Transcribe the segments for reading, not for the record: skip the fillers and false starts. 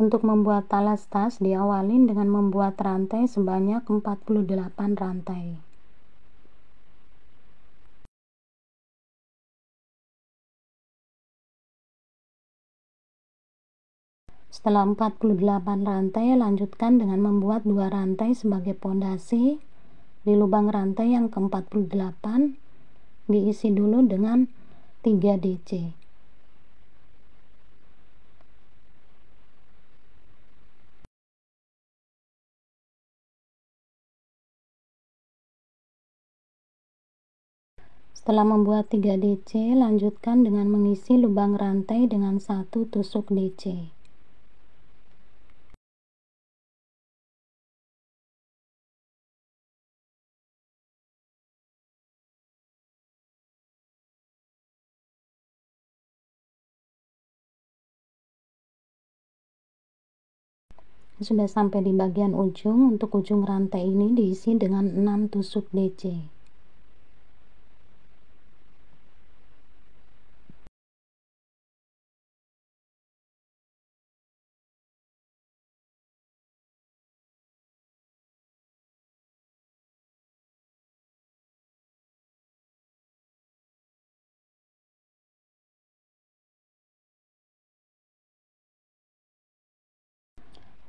Untuk membuat talas tas, diawalin dengan membuat rantai sebanyak 48 rantai. Setelah 48 rantai, lanjutkan dengan membuat 2 rantai sebagai pondasi. Di lubang rantai yang ke-48, diisi dulu dengan 3 DC. Setelah membuat 3 DC, lanjutkan dengan mengisi lubang rantai dengan 1 tusuk DC. Sudah sampai di bagian ujung. Untuk ujung rantai ini diisi dengan 6 tusuk DC.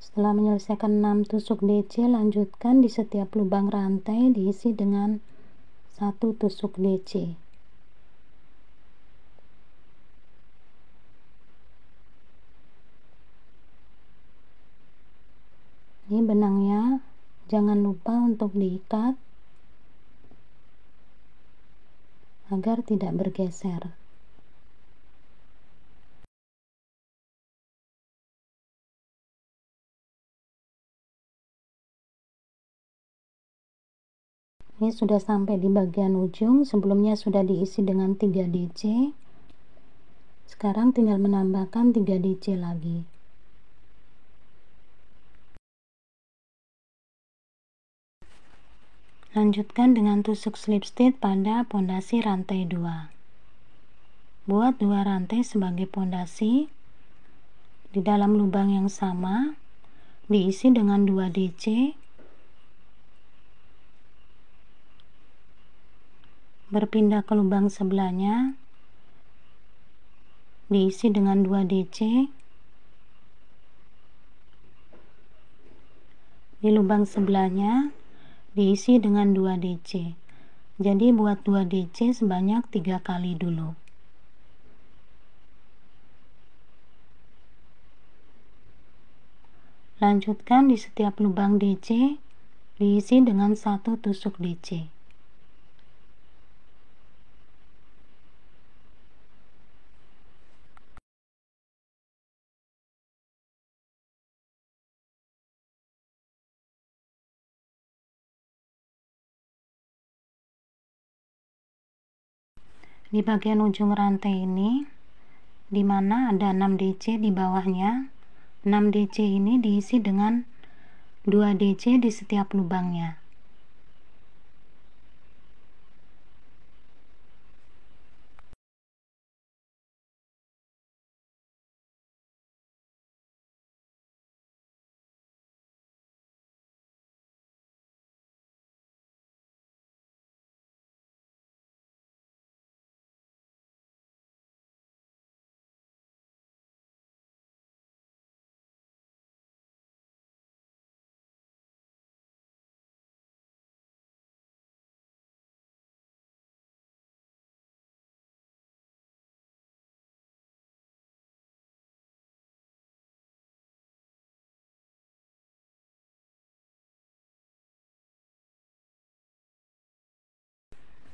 Setelah menyelesaikan 6 tusuk DC, lanjutkan di setiap lubang rantai diisi dengan 1 tusuk DC. Ini benangnya jangan lupa untuk diikat agar tidak bergeser. Ini sudah sampai di bagian ujung. Sebelumnya sudah diisi dengan 3 DC. Sekarang tinggal menambahkan 3 DC lagi. Lanjutkan dengan tusuk slip stitch pada pondasi rantai 2. Buat 2 rantai sebagai pondasi. Di dalam lubang yang sama diisi dengan 2 DC. Berpindah ke lubang sebelahnya, diisi dengan 2 DC. Di lubang sebelahnya diisi dengan 2 DC. Jadi buat 2 DC sebanyak 3 kali dulu. Lanjutkan di setiap lubang DC diisi dengan 1 tusuk DC. Di bagian ujung rantai ini, di mana ada 6 DC di bawahnya, 6 DC ini diisi dengan 2 DC di setiap lubangnya.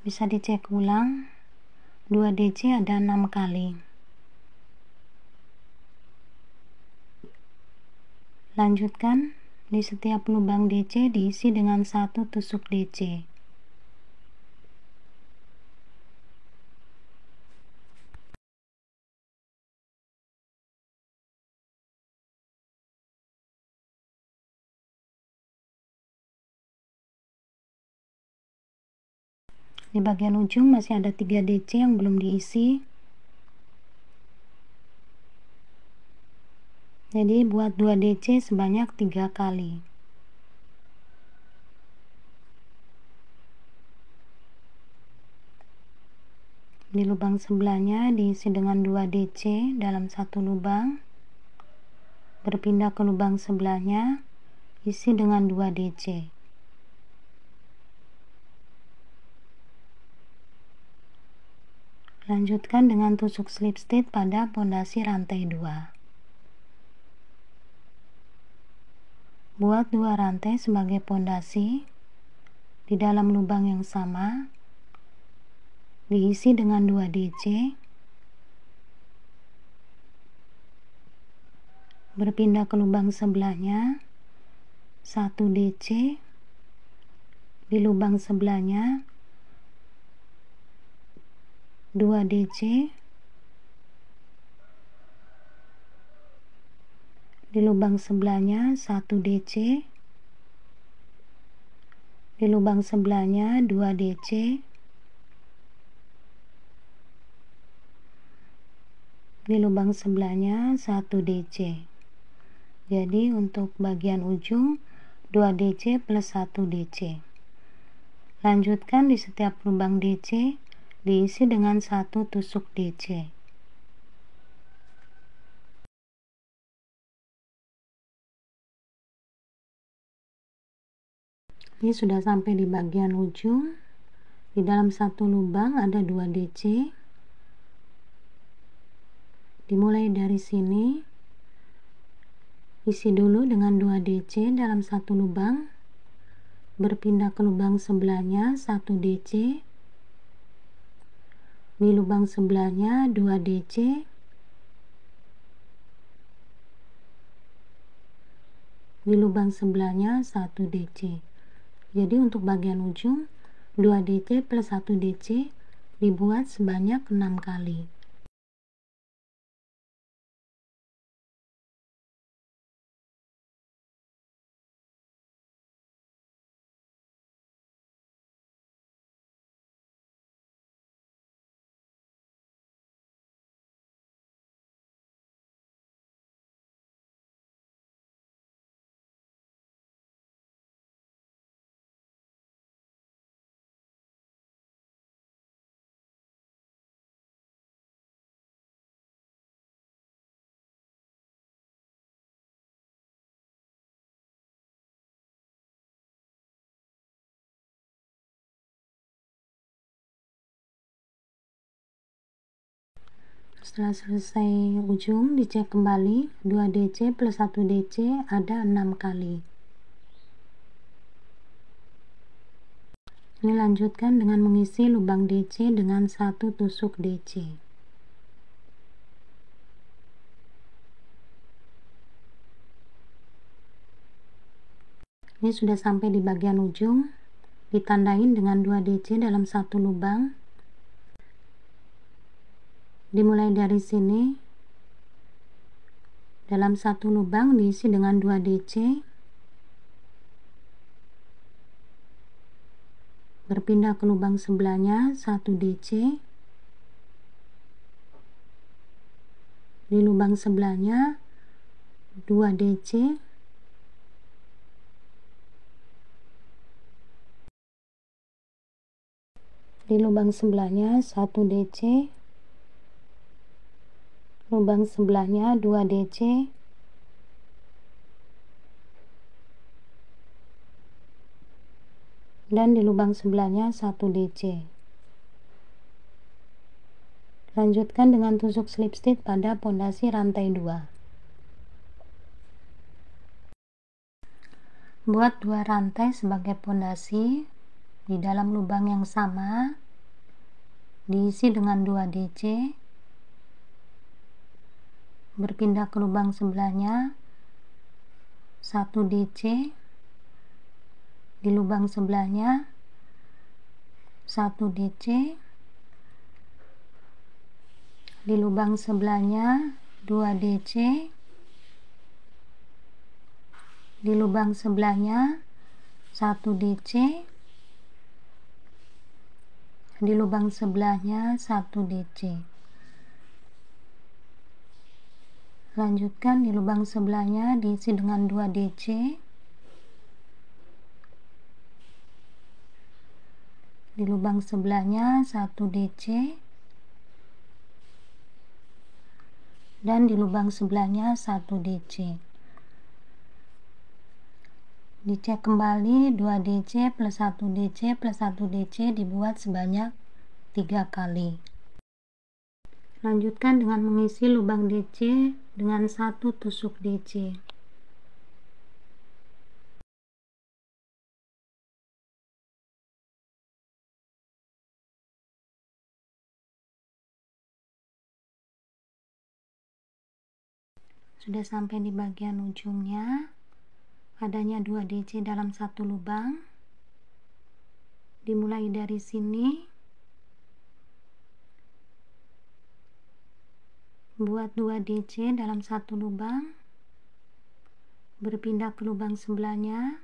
Bisa dicek ulang, 2 DC ada 6 kali. Lanjutkan, di setiap lubang DC diisi dengan 1 tusuk DC. Di bagian ujung masih ada 3 DC yang belum diisi. Jadi buat 2 DC sebanyak 3 kali. Di lubang sebelahnya diisi dengan 2 DC dalam satu lubang, berpindah ke lubang sebelahnya, isi dengan 2 DC. Lanjutkan dengan tusuk slip stitch pada pondasi rantai 2. Buat 2 rantai sebagai pondasi. Di dalam lubang yang sama diisi dengan 2 DC, berpindah ke lubang sebelahnya, 1 DC, di lubang sebelahnya 2 DC, di lubang sebelahnya 1 DC, di lubang sebelahnya 2 DC, di lubang sebelahnya 1 DC. Jadi untuk bagian ujung 2 DC plus 1 DC. Lanjutkan di setiap lubang DC diisi dengan 1 tusuk DC. Ini sudah sampai di bagian ujung. Di dalam satu lubang ada 2 DC. Dimulai dari sini, isi dulu dengan 2 DC dalam satu lubang, berpindah ke lubang sebelahnya 1 DC, di lubang sebelahnya 2 DC, di lubang sebelahnya 1 DC. Jadi untuk bagian ujung 2 DC plus 1 DC dibuat sebanyak 6 kali. Setelah selesai ujung, dicek kembali 2 DC plus 1 DC ada 6 kali. Ini lanjutkan dengan mengisi lubang DC dengan 1 tusuk DC. Ini sudah sampai di bagian ujung, ditandain dengan 2 DC dalam satu lubang. Dimulai dari sini, dalam satu lubang diisi dengan 2 DC, berpindah ke lubang sebelahnya 1 DC, di lubang sebelahnya 2 DC, di lubang sebelahnya 1 DC, lubang sebelahnya 2 DC, dan di lubang sebelahnya 1 DC. Lanjutkan dengan tusuk slip stitch pada pondasi rantai 2. Buat 2 rantai sebagai pondasi. Di dalam lubang yang sama diisi dengan 2 DC, berpindah ke lubang sebelahnya 1 DC, di lubang sebelahnya 1 DC, di lubang sebelahnya 2 DC, di lubang sebelahnya 1 DC, di lubang sebelahnya 1 DC. Lanjutkan di lubang sebelahnya diisi dengan 2 DC. Di lubang sebelahnya 1 DC. Dan di lubang sebelahnya 1 DC. Dicek kembali 2 DC plus 1 DC plus 1 DC dibuat sebanyak 3 kali. Lanjutkan dengan mengisi lubang DC dengan 1 tusuk DC. Sudah sampai di bagian ujungnya, adanya 2 DC dalam satu lubang. Dimulai dari sini, buat 2 DC dalam satu lubang, berpindah ke lubang sebelahnya,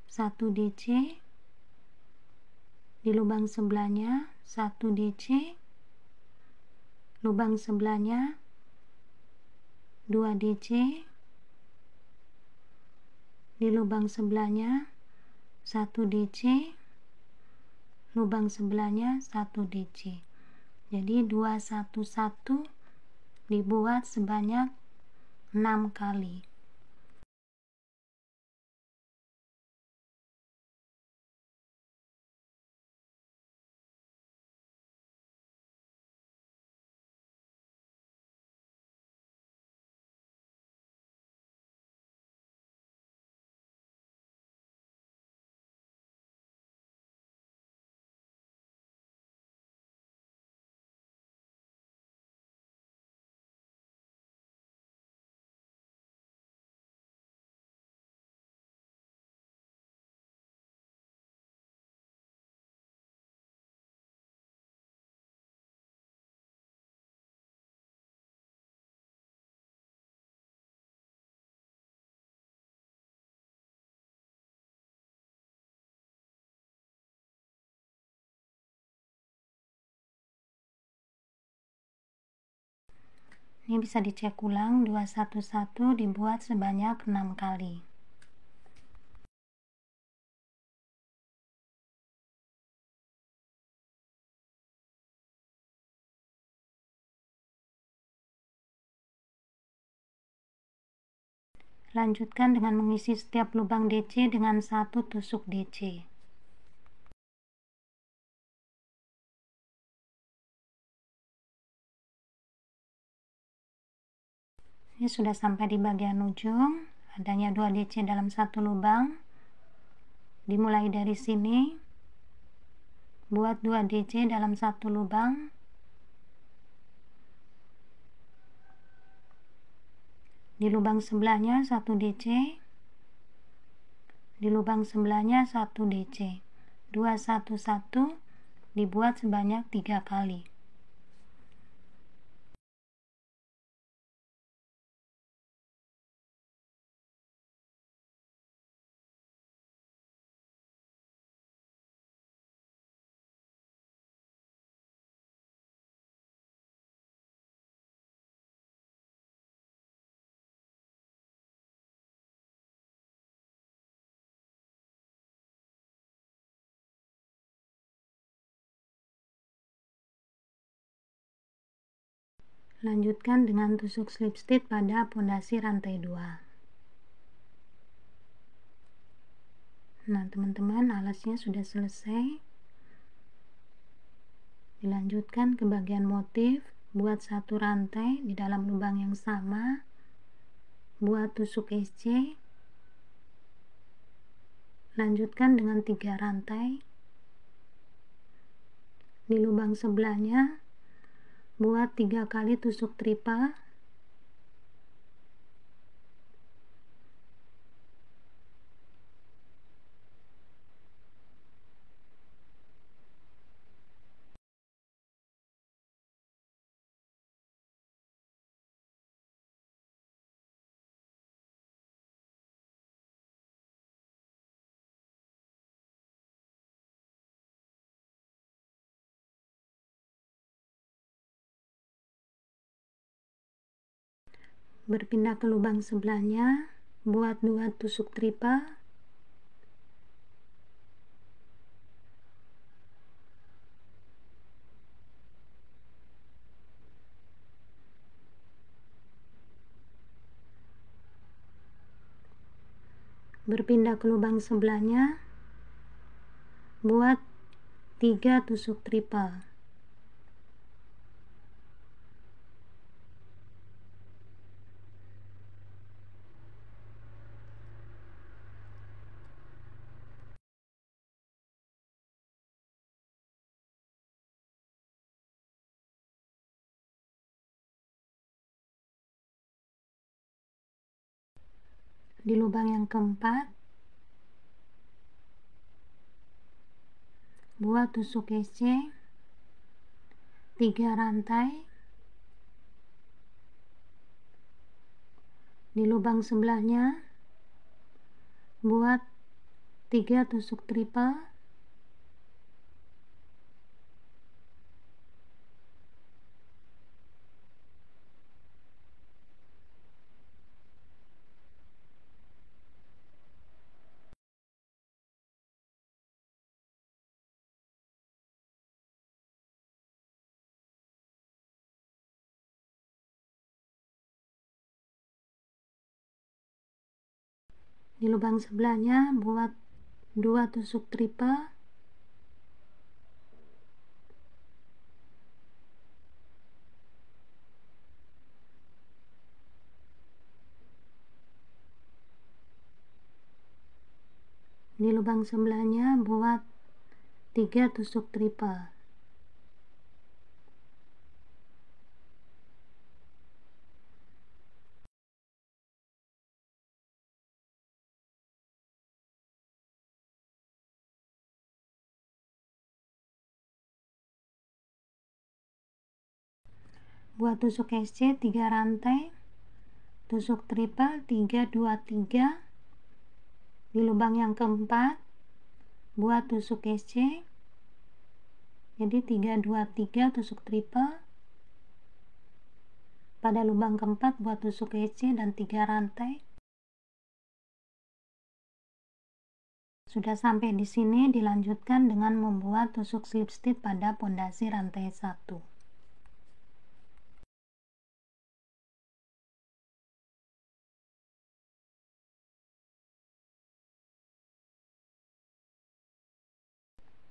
1 DC, di lubang sebelahnya 1 DC, lubang sebelahnya 2 DC, di lubang sebelahnya 1 DC, lubang sebelahnya 1 DC. Jadi 211 dibuat sebanyak 6 kali. Ini bisa dicek ulang, 211 dibuat sebanyak 6 kali. Lanjutkan dengan mengisi setiap lubang DC dengan 1 tusuk DC. Ini sudah sampai di bagian ujung, adanya 2 DC dalam satu lubang. Dimulai dari sini, buat 2 DC dalam satu lubang. Di lubang sebelahnya 1 DC, di lubang sebelahnya 1 DC. 211 dibuat sebanyak 3 kali. Lanjutkan dengan tusuk slip stitch pada pondasi rantai 2. Nah, teman-teman, alasnya sudah selesai. Dilanjutkan ke bagian motif, buat 1 rantai di dalam lubang yang sama, buat tusuk SC. Lanjutkan dengan 3 rantai. Di lubang sebelahnya buat 3 kali tusuk triple. Berpindah ke lubang sebelahnya, buat 2 tusuk triple. Berpindah ke lubang sebelahnya, buat 3 tusuk triple. Di lubang yang keempat, buat tusuk SC 3 rantai. Di lubang sebelahnya, buat 3 tusuk triple. Di lubang sebelahnya, buat 2 tusuk triple. Di lubang sebelahnya, buat 3 tusuk triple. Buat tusuk SC 3 rantai, tusuk triple 3 2 3. Di lubang yang keempat, buat tusuk SC, jadi 3 2 3 tusuk triple. Pada lubang keempat, buat tusuk SC dan 3 rantai. Sudah sampai di sini, dilanjutkan dengan membuat tusuk slip stitch pada pondasi rantai 1.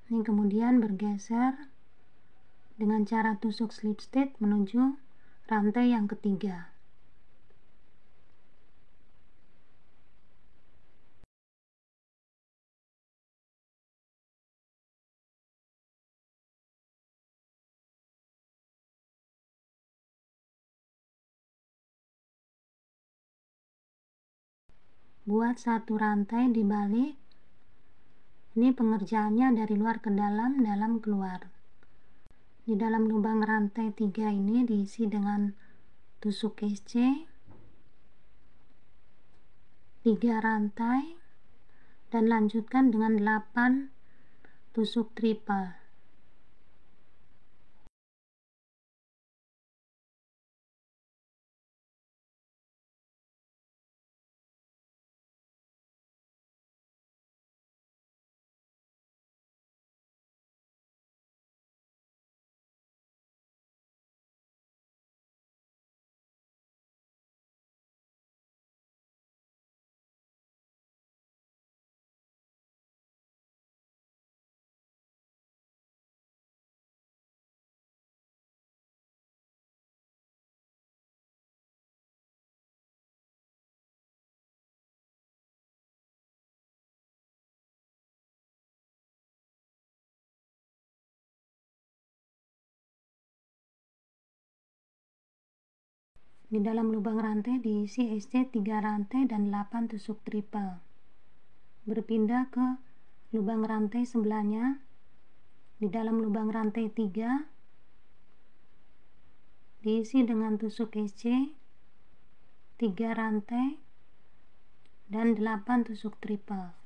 Ini kemudian bergeser dengan cara tusuk slip stitch menuju rantai yang ketiga. Buat 1 rantai di balik. Ini pengerjaannya dari luar ke dalam, dalam keluar. Di dalam lubang rantai 3 ini diisi dengan tusuk SC 3 rantai dan lanjutkan dengan 8 tusuk triple. Di dalam lubang rantai diisi SC 3 rantai dan 8 tusuk triple. Berpindah ke lubang rantai sebelahnya. Di dalam lubang rantai 3 diisi dengan tusuk SC 3 rantai dan 8 tusuk triple.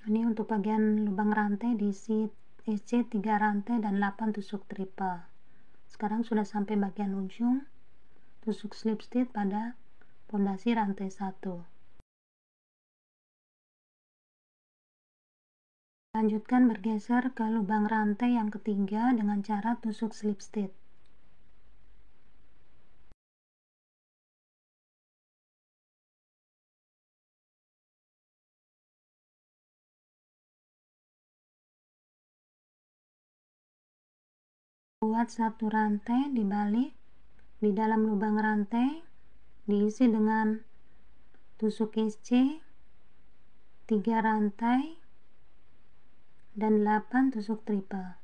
Ini untuk bagian lubang rantai diisi EC 3 rantai dan 8 tusuk triple. Sekarang sudah sampai bagian ujung, tusuk slip stitch pada pondasi rantai 1. Lanjutkan bergeser ke lubang rantai yang ketiga dengan cara tusuk slip stitch. Buat satu rantai dibalik, di dalam lubang rantai diisi dengan tusuk EC 3 rantai dan 8 tusuk triple.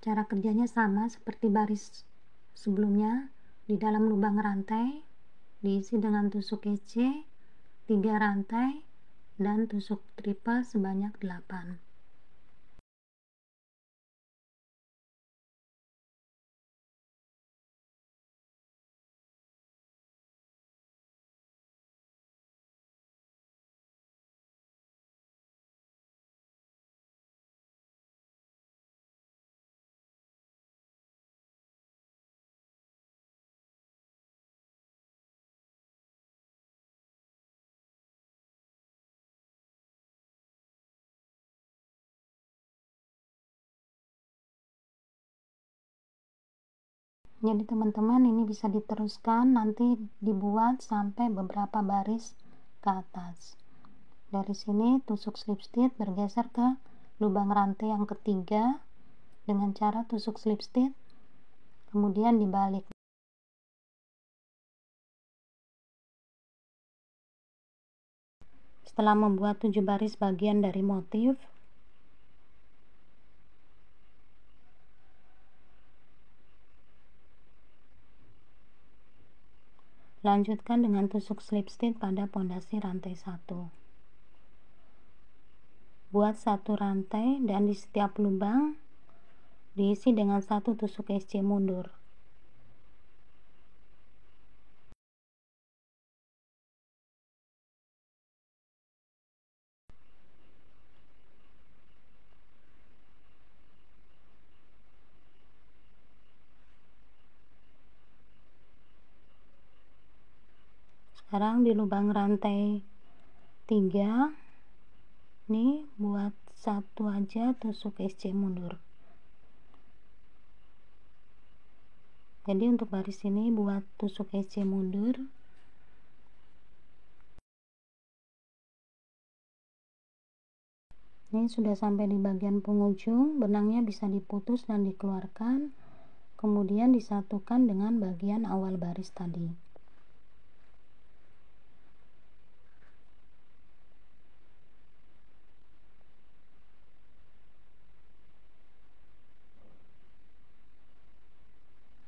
Cara kerjanya sama seperti baris sebelumnya. Di dalam lubang rantai diisi dengan tusuk EC 3 rantai dan tusuk triple sebanyak 8. Jadi teman-teman, ini bisa diteruskan nanti dibuat sampai beberapa baris ke atas. Dari sini tusuk slip stitch, bergeser ke lubang rantai yang ketiga dengan cara tusuk slip stitch, kemudian dibalik. Setelah membuat 7 baris bagian dari motif, lanjutkan dengan tusuk slip stitch pada pondasi rantai 1. Buat satu rantai dan di setiap lubang diisi dengan satu tusuk SC mundur. Sekarang di lubang rantai 3 nih buat satu aja tusuk SC mundur. Jadi untuk baris ini buat tusuk SC mundur. Ini sudah sampai di bagian penghujung, benangnya bisa diputus dan dikeluarkan, kemudian disatukan dengan bagian awal baris tadi.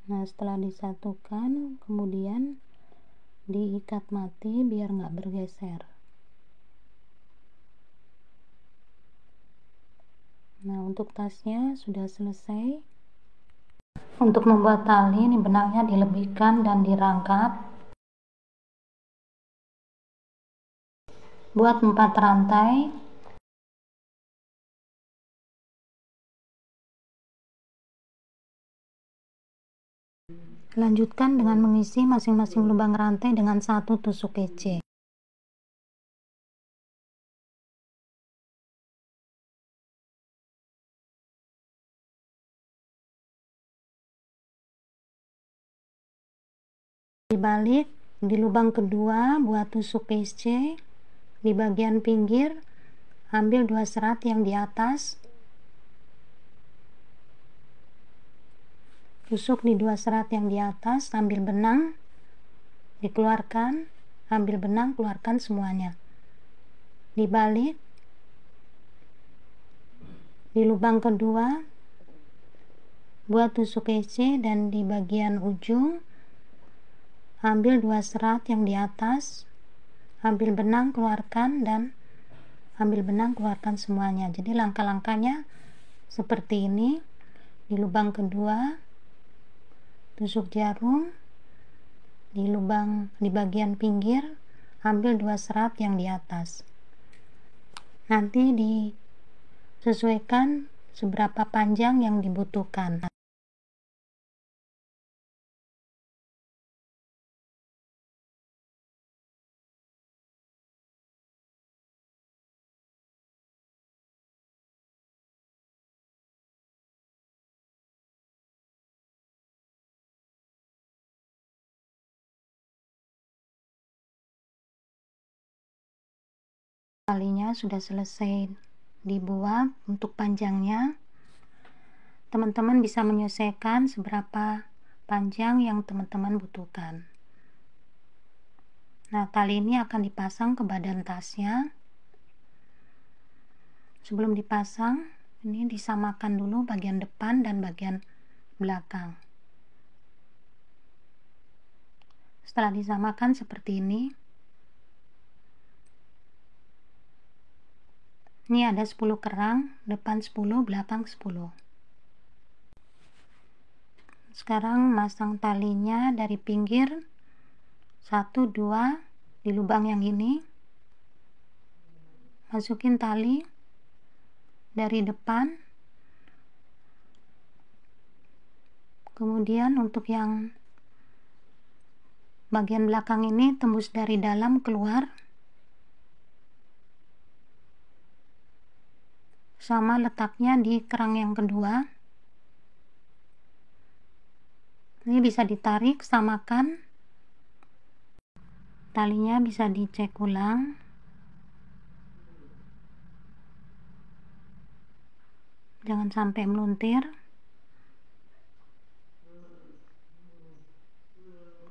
Nah, setelah disatukan, kemudian diikat mati biar nggak bergeser. Nah, untuk tasnya sudah selesai. Untuk membuat tali, ini benangnya dilebihkan dan dirangkap. Buat 4 rantai. Lanjutkan dengan mengisi masing-masing lubang rantai dengan satu tusuk EC. Dibalik, di lubang kedua buat tusuk EC. Di bagian pinggir ambil 2 serat yang di atas, tusuk di 2 serat yang di atas, ambil benang, dikeluarkan, ambil benang, keluarkan semuanya, dibalik di lubang kedua, buat tusuk EC, dan di bagian ujung ambil 2 serat yang di atas, ambil benang, keluarkan, dan ambil benang, keluarkan semuanya. Jadi langkah-langkahnya seperti ini. Di lubang kedua tusuk jarum, di bagian pinggir ambil 2 serat yang di atas. Nanti disesuaikan seberapa panjang yang dibutuhkan. Talinya sudah selesai dibuat. Untuk panjangnya teman-teman bisa menyesuaikan seberapa panjang yang teman-teman butuhkan. Nah, tali ini akan dipasang ke badan tasnya. Sebelum dipasang, ini disamakan dulu bagian depan dan bagian belakang. Setelah disamakan seperti ini ada 10 kerang, depan 10, belakang 10. Sekarang masang talinya dari pinggir 1, 2 di lubang yang ini. Masukin tali dari depan. Kemudian untuk yang bagian belakang ini tembus dari dalam keluar. Sama letaknya di kerang yang kedua. Ini bisa ditarik, samakan. Talinya bisa dicek ulang. Jangan sampai meluntir.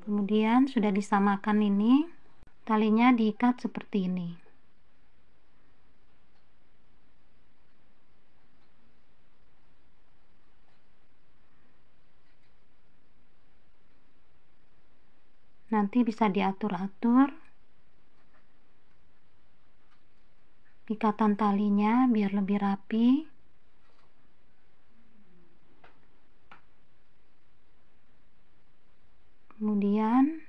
Kemudian sudah disamakan ini, talinya diikat seperti ini. Nanti bisa diatur-atur ikatan talinya biar lebih rapi. Kemudian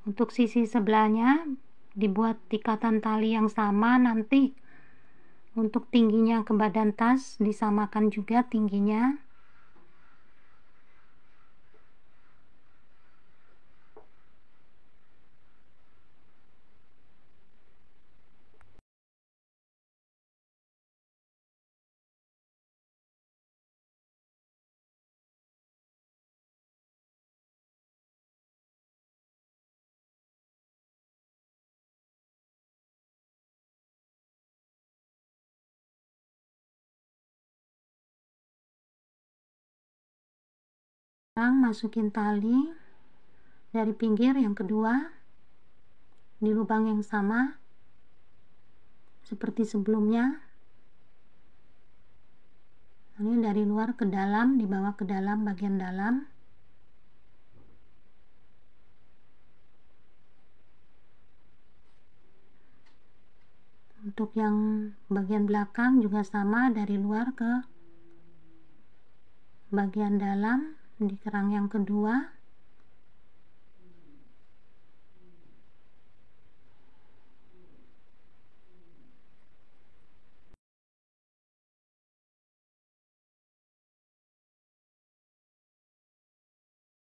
untuk sisi sebelahnya dibuat ikatan tali yang sama. Nanti untuk tingginya ke badan tas disamakan juga tingginya. Masukin tali dari pinggir yang kedua di lubang yang sama seperti sebelumnya. Ini dari luar ke dalam, dibawa ke dalam bagian dalam. Untuk yang bagian belakang juga sama, dari luar ke bagian dalam di kerang yang kedua.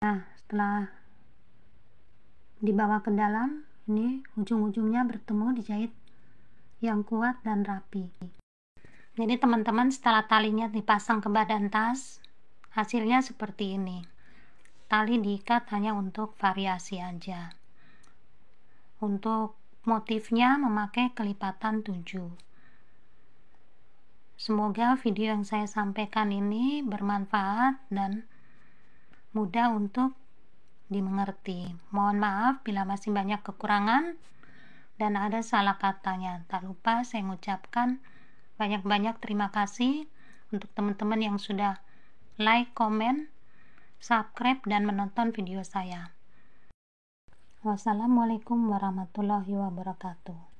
Nah, setelah dibawa ke dalam, ini ujung-ujungnya bertemu, dijahit yang kuat dan rapi. Jadi teman-teman, setelah talinya dipasang ke badan tas, hasilnya seperti ini. Tali diikat hanya untuk variasi aja. Untuk motifnya memakai kelipatan 7. Semoga video yang saya sampaikan ini bermanfaat dan mudah untuk dimengerti. Mohon maaf bila masih banyak kekurangan dan ada salah katanya. Tak lupa saya mengucapkan banyak-banyak terima kasih untuk teman-teman yang sudah like, komen, subscribe, dan menonton video saya. Wassalamualaikum warahmatullahi wabarakatuh.